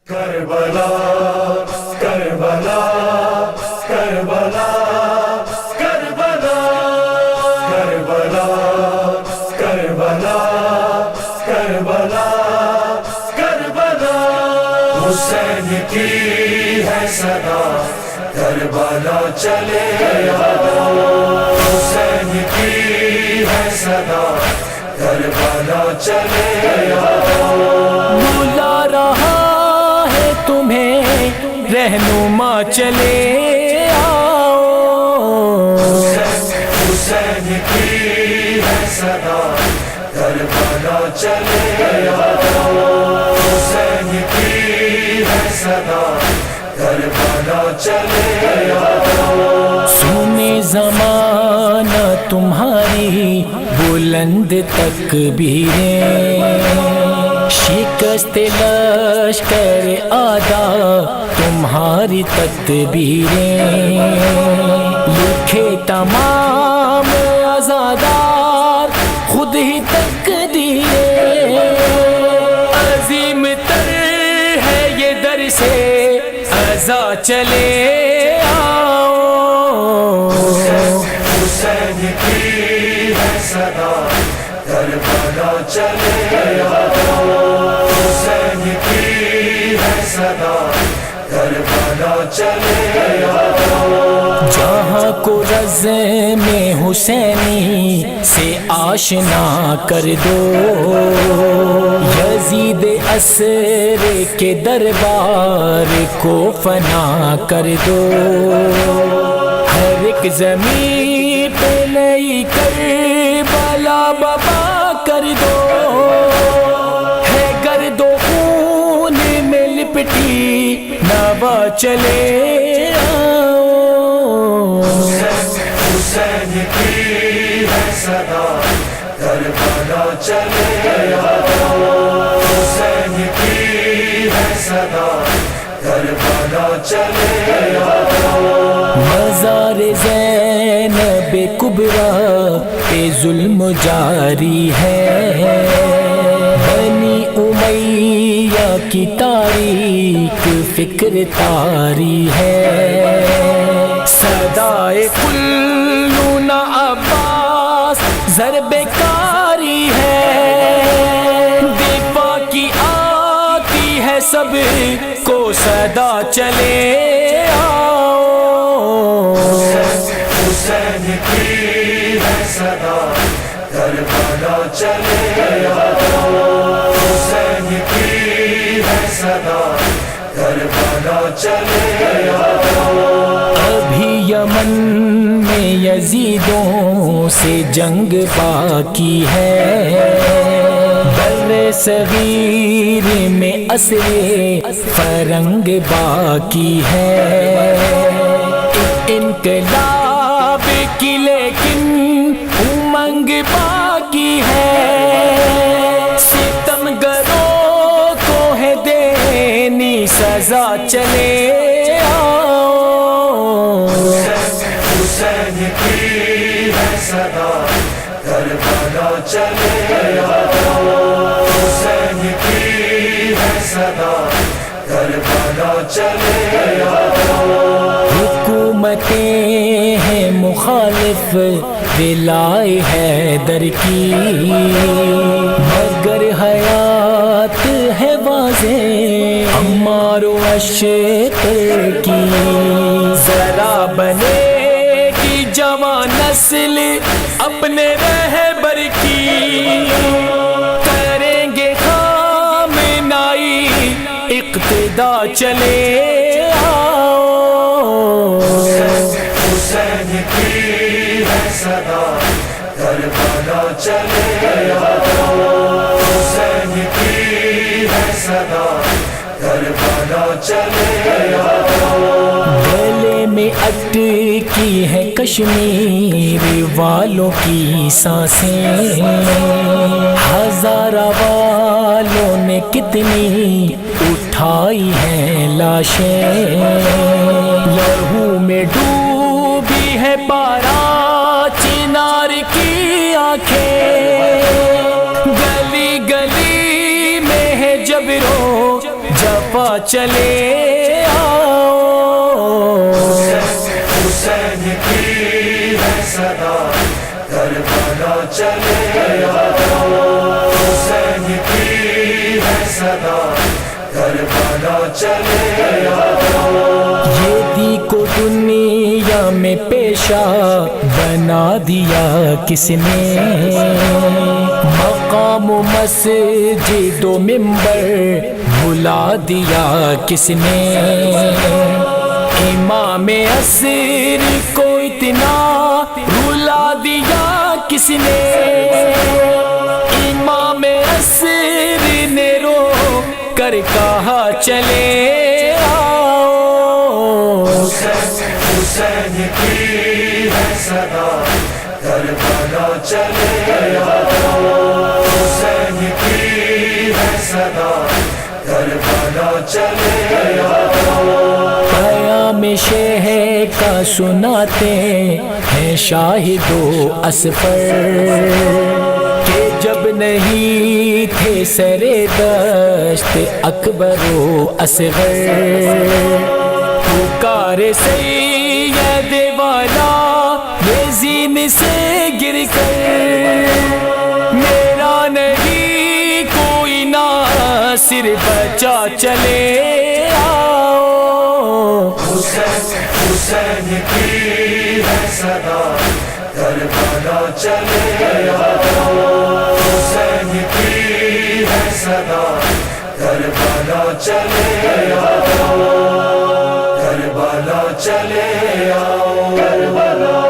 کربلا کربلا کربلا کربلا کربلا کربلا کربلا کربلا حسین کی ہے صدا کربلا چلے آؤ حسین کی ہے صدا کربلا چلے آؤ بلا رہا ہے تمہیں رہنما چلے آؤ حسین کی ہے صدا کربلا چلے آؤ حسین کی ہے صدا کربلا چلے آؤ سنے زمانہ تمہاری بلند تکبیریں شکست لشکر آدھا تمہاری تدبیریں لکھے تمام عزادار خود ہی تقدیریں عظیم تر ہے یہ در سے عزا چلے آؤ حسین کی ہے صدا کربلا چلے آؤ حسین کی ہے صدا کربلا چلے آؤ جہاں کو رزم حسینی سے آشنا کر دو یزید عصر کے دربار کو فنا کر دو ہر ایک زمین پہ نئی کربلا بابا کر دو ہے گرد و خون میں لپٹی نوا چلے آؤ حسین کی ہے صدا کربلا چلے آؤ حسین کی ہے صدا کربلا چلے آؤ مزار زینب کبریٰ پہ ظلم جاری ہے بنی امیہ کی تاریخ فکر تاری ہے صدائے کلون عباس ضرب کاری ہے دفاع کی آتی ہے سب کو صدا چلے آؤ حسین کی ہے صدا کربلا چلے آؤ حسین کی ہے صدا کربلا چلے آؤ ابھی یمن میں یزیدوں سے جنگ باقی ہے بر صغیر میں اسر فرنگ باقی ہے انقلاب کی لیکن امنگ باقی ہے ستم گروں کو ہے دینی سزا چلے آؤ حسین کی ہے صدا کربلا چلے آؤ حسین کی ہے صدا کربلا چلے آؤ حکومتیں ہیں مخالف ولائے حیدر کی مگر حیات ہے واضح عمار و اشتر کی ذرا بنے کی جوان نسل اپنے رہبر کی کریں گے خامنائی اقتدا چلے آؤ حسین کی ہے صدا کربلا چلے آؤ حسین کی ہے صدا کربلا چلے آؤ گلے میں اٹکی ہے کشمیر والوں کی سانسیں ہزارہ والوں نے کتنی اٹھائی ہیں لاشیں لہو میں ڈوبی ہے پارا چنار کی آنکھیں گلی گلی میں ہے جبرو جفا چلے آؤ حسین کی ہے صدا کربلا چلے آؤ حسین کی ہے صدا کربلا چلے آؤ یہ دی کو دنیا میں پیشہ بنا دیا کس نے مقام و مسجد و ممبر بلا دیا کس نے امام عصر کو اتنا رلا دیا کس نے امام عصر نے رو کر کہا چلے آؤ حسین کی ہے صدا کربلا چلے آؤ حسین کی ہے صدا کربلا چلے آؤ قیام شہ کا سناتے ہیں شاہد و اسفر کہ جب نہیں تھے سر دشت اکبر و اصغر پکار سید والا یہ زین سے گر کر میرا نہیں کوئی ناصر بچا چلے آؤ حسین کی ہے صدا کربلا چلے آؤ حسین کی ہے صدا کربلا چلے آؤ کربلا چلے آؤ کربلا